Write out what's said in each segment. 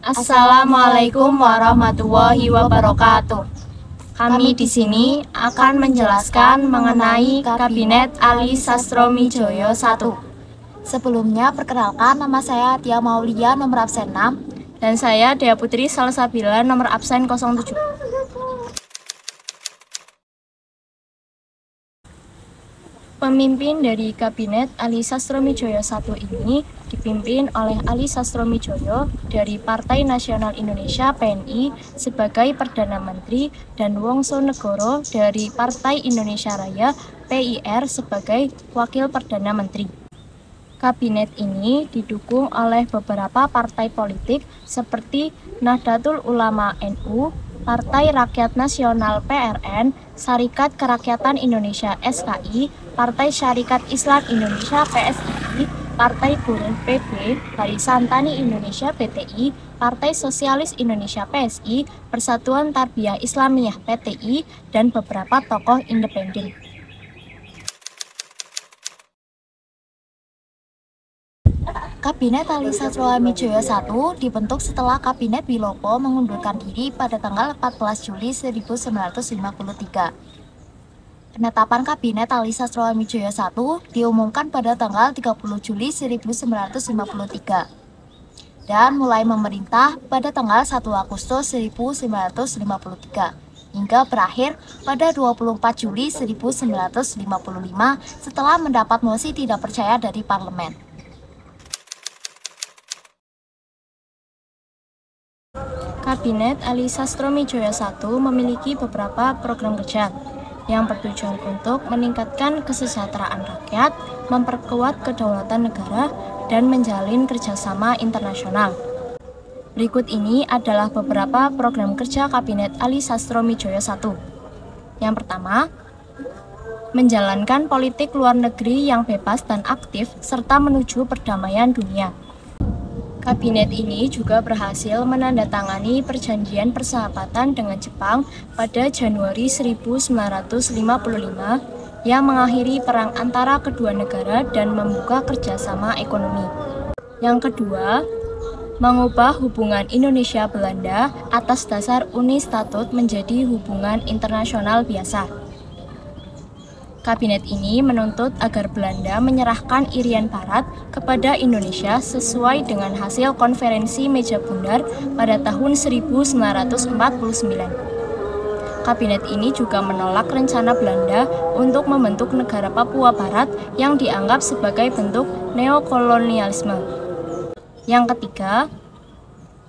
Assalamualaikum warahmatullahi wabarakatuh. Kami di sini akan menjelaskan mengenai Kabinet Ali Sastromijoyo I. Sebelumnya, perkenalkan, nama saya Tia Maulia, nomor absen 6. Dan saya Dea Putri Salsabila, nomor absen 07. Pemimpin dari Kabinet Ali Sastromijoyo I ini dipimpin oleh Ali Sastromijoyo dari Partai Nasional Indonesia (PNI) sebagai Perdana Menteri dan Wongso Negoro dari Partai Indonesia Raya (PIR) sebagai Wakil Perdana Menteri. Kabinet ini didukung oleh beberapa partai politik seperti Nahdlatul Ulama NU, Partai Rakyat Nasional PRN, Syarikat Kerakyatan Indonesia SKI, Partai Syarikat Islam Indonesia PSII, Partai Buruh PB, Barisan Tani Indonesia BTI, Partai Sosialis Indonesia PSI, Persatuan Tarbiyah Islamiyah PTI, dan beberapa tokoh independen. Kabinet Ali Sastromijoyo I dibentuk setelah Kabinet Wilopo mengundurkan diri pada tanggal 14 Juli 1953. Penetapan Kabinet Ali Sastromijoyo I diumumkan pada tanggal 30 Juli 1953 dan mulai memerintah pada tanggal 1 Agustus 1953 hingga berakhir pada 24 Juli 1955 setelah mendapat mosi tidak percaya dari parlemen. Kabinet Ali Sastromijoyo I memiliki beberapa program kerja yang bertujuan untuk meningkatkan kesejahteraan rakyat, memperkuat kedaulatan negara, dan menjalin kerjasama internasional. Berikut ini adalah beberapa program kerja Kabinet Ali Sastromijoyo I. Yang pertama, menjalankan politik luar negeri yang bebas dan aktif serta menuju perdamaian dunia. Kabinet ini juga berhasil menandatangani perjanjian persahabatan dengan Jepang pada Januari 1955 yang mengakhiri perang antara kedua negara dan membuka kerjasama ekonomi. Yang kedua, mengubah hubungan Indonesia-Belanda atas dasar Uni Statut menjadi hubungan internasional biasa. Kabinet ini menuntut agar Belanda menyerahkan Irian Barat kepada Indonesia sesuai dengan hasil konferensi meja bundar pada tahun 1949. Kabinet ini juga menolak rencana Belanda untuk membentuk negara Papua Barat yang dianggap sebagai bentuk neokolonialisme. Yang ketiga,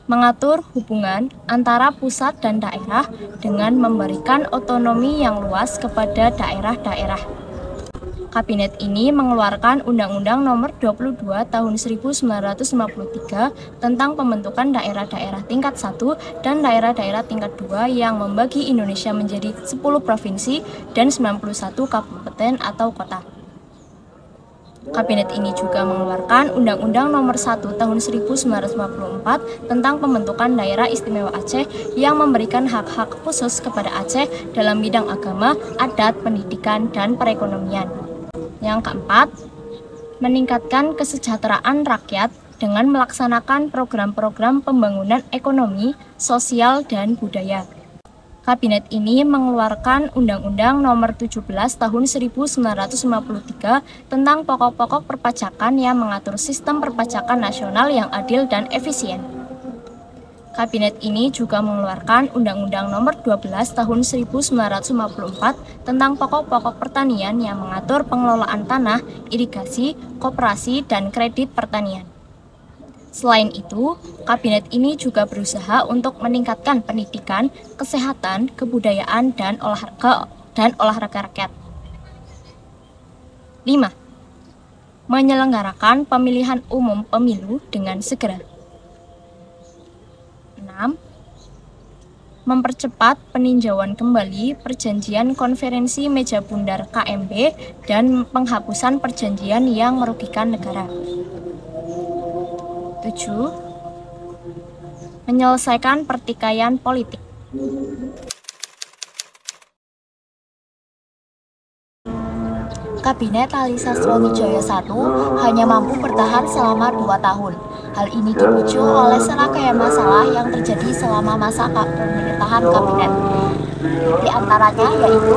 mengatur hubungan antara pusat dan daerah dengan memberikan otonomi yang luas kepada daerah-daerah. Kabinet ini mengeluarkan Undang-Undang Nomor 22 Tahun 1953 tentang pembentukan daerah-daerah tingkat 1 dan daerah-daerah tingkat 2 yang membagi Indonesia menjadi 10 provinsi dan 91 kabupaten atau kota. Kabinet ini juga mengeluarkan Undang-Undang Nomor 1 Tahun 1954 tentang pembentukan Daerah Istimewa Aceh yang memberikan hak-hak khusus kepada Aceh dalam bidang agama, adat, pendidikan, dan perekonomian. Yang keempat, meningkatkan kesejahteraan rakyat dengan melaksanakan program-program pembangunan ekonomi, sosial, dan budaya. Kabinet ini mengeluarkan Undang-Undang Nomor 17 Tahun 1953 tentang pokok-pokok perpajakan yang mengatur sistem perpajakan nasional yang adil dan efisien. Kabinet ini juga mengeluarkan Undang-Undang Nomor 12 Tahun 1954 tentang pokok-pokok pertanian yang mengatur pengelolaan tanah, irigasi, koperasi, dan kredit pertanian. Selain itu, kabinet ini juga berusaha untuk meningkatkan pendidikan, kesehatan, kebudayaan, dan olahraga rakyat. 5. Menyelenggarakan pemilihan umum pemilu dengan segera. 6. Mempercepat peninjauan kembali perjanjian konferensi meja bundar KMB dan penghapusan perjanjian yang merugikan negara. 7. Menyelesaikan pertikaian politik. 8. Kabinet Ali Sastroamidjoyo I hanya mampu bertahan selama 2 tahun. Hal ini dipicu oleh serangkaian masalah yang terjadi selama masa pemerintahan kabinet. Di antaranya yaitu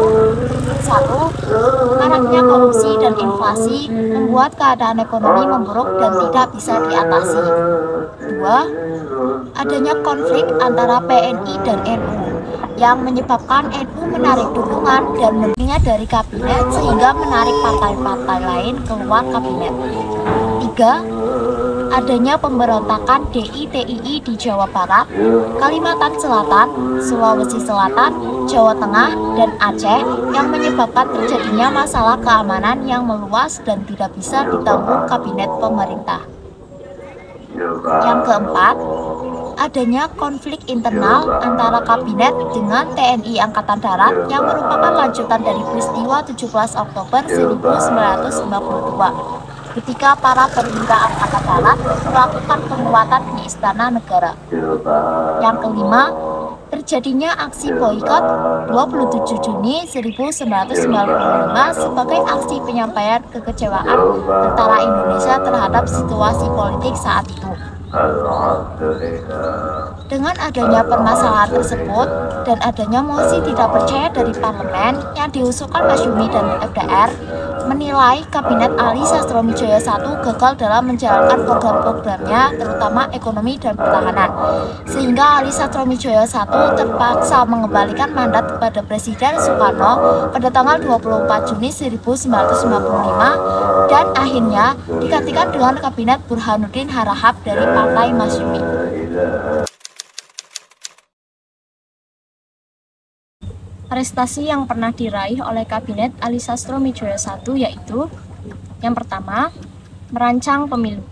1. Maraknya korupsi dan inflasi membuat keadaan ekonomi memburuk dan tidak bisa diatasi. 2. Adanya konflik antara PNI dan NU yang menyebabkan NU menarik dukungan dan menterinya dari kabinet sehingga menarik partai-partai lain keluar kabinet. 3. Adanya pemberontakan DITII di Jawa Barat, Kalimantan Selatan, Sulawesi Selatan, Jawa Tengah, dan Aceh yang menyebabkan terjadinya masalah keamanan yang meluas dan tidak bisa ditanggung kabinet pemerintah. Yang keempat, adanya konflik internal antara kabinet dengan TNI Angkatan Darat yang merupakan lanjutan dari peristiwa 17 Oktober 1952 ketika para perwira Angkatan Darat melakukan penguatan di Istana Negara. Yang kelima, terjadinya aksi boikot 27 Juni 1995 sebagai aksi penyampaian kekecewaan tentara Indonesia terhadap situasi politik saat itu. Dengan adanya permasalahan tersebut dan adanya mosi tidak percaya dari parlemen yang diusulkan Masyumi dan FDR, menilai Kabinet Ali Sastroamidjoyo I gagal dalam menjalankan program-programnya terutama ekonomi dan pertahanan, sehingga Ali Sastroamidjoyo I terpaksa mengembalikan mandat kepada Presiden Soekarno pada tanggal 24 Juni 1955 dan akhirnya digantikan dengan Kabinet Burhanuddin Harahap dari Partai Masyumi. Prestasi yang pernah diraih oleh Kabinet Ali Sastroamidjoyo I yaitu: yang pertama, merancang pemilu.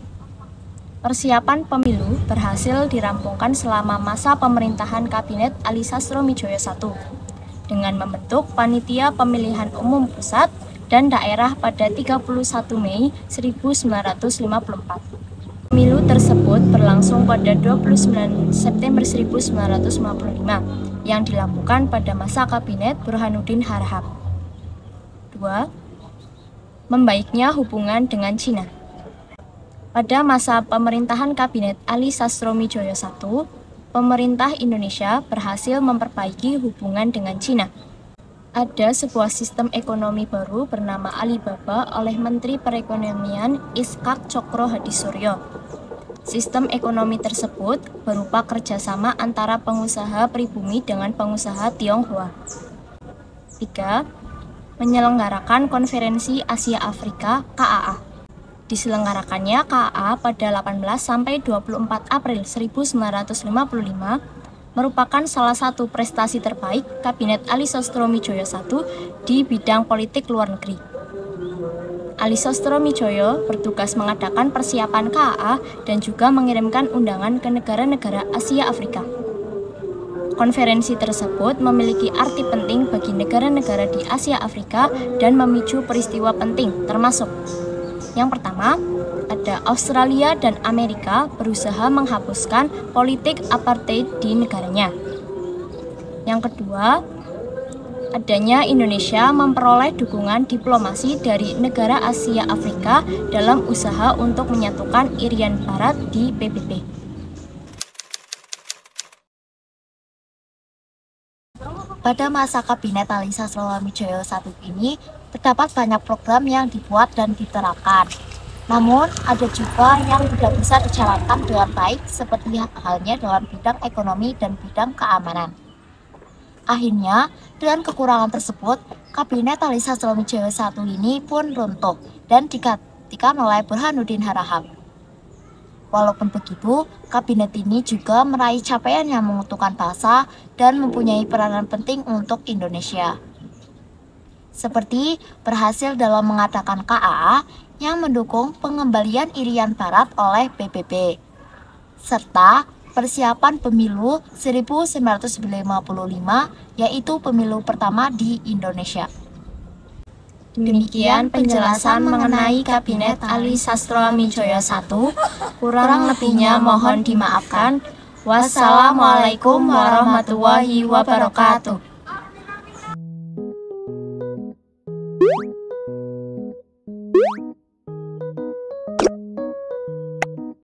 Persiapan pemilu berhasil dirampungkan selama masa pemerintahan Kabinet Ali Sastroamidjoyo I dengan membentuk Panitia Pemilihan Umum Pusat dan Daerah pada 31 Mei 1954. Pemilu tersebut berlangsung pada 29 September 1955 yang dilakukan pada masa Kabinet Burhanuddin Harahap. 2. Membaiknya hubungan dengan Cina. Pada masa pemerintahan Kabinet Ali Sastroamidjoyo I, pemerintah Indonesia berhasil memperbaiki hubungan dengan Cina. Ada sebuah sistem ekonomi baru bernama Alibaba oleh Menteri Perekonomian Ishak Cokro Hadisuryo. Sistem ekonomi tersebut berupa kerjasama antara pengusaha pribumi dengan pengusaha Tionghoa. 3. Menyelenggarakan Konferensi Asia Afrika (KAA). Diselenggarakannya KAA pada 18–24 April 1955 merupakan salah satu prestasi terbaik Kabinet Ali Sastroamidjoyo I di bidang politik luar negeri. Ali Sastroamidjoyo bertugas mengadakan persiapan KAA dan juga mengirimkan undangan ke negara-negara Asia Afrika. Konferensi tersebut memiliki arti penting bagi negara-negara di Asia Afrika dan memicu peristiwa penting termasuk: yang pertama, ada Australia dan Amerika berusaha menghapuskan politik apartheid di negaranya. Yang kedua, adanya Indonesia memperoleh dukungan diplomasi dari negara Asia Afrika dalam usaha untuk menyatukan Irian Barat di PBB. Pada masa Kabinet Ali Sastroamidjoyo I ini, terdapat banyak program yang dibuat dan diterapkan. Namun, ada juga yang tidak bisa dijalankan dengan baik seperti halnya dalam bidang ekonomi dan bidang keamanan. Akhirnya, dengan kekurangan tersebut, Kabinet Ali Sastroamidjoyo I ini pun runtuh dan digantikan oleh Burhanuddin Harahap. Walaupun begitu, kabinet ini juga meraih capaian yang menguntungkan bangsa dan mempunyai peranan penting untuk Indonesia. Seperti berhasil dalam mengadakan KAA yang mendukung pengembalian Irian Barat oleh PBB, serta persiapan pemilu 1955, yaitu pemilu pertama di Indonesia. Demikian penjelasan mengenai Kabinet Ali Sastroamidjoyo I. Kurang lebihnya mohon dimaafkan. Wassalamualaikum warahmatullahi wabarakatuh.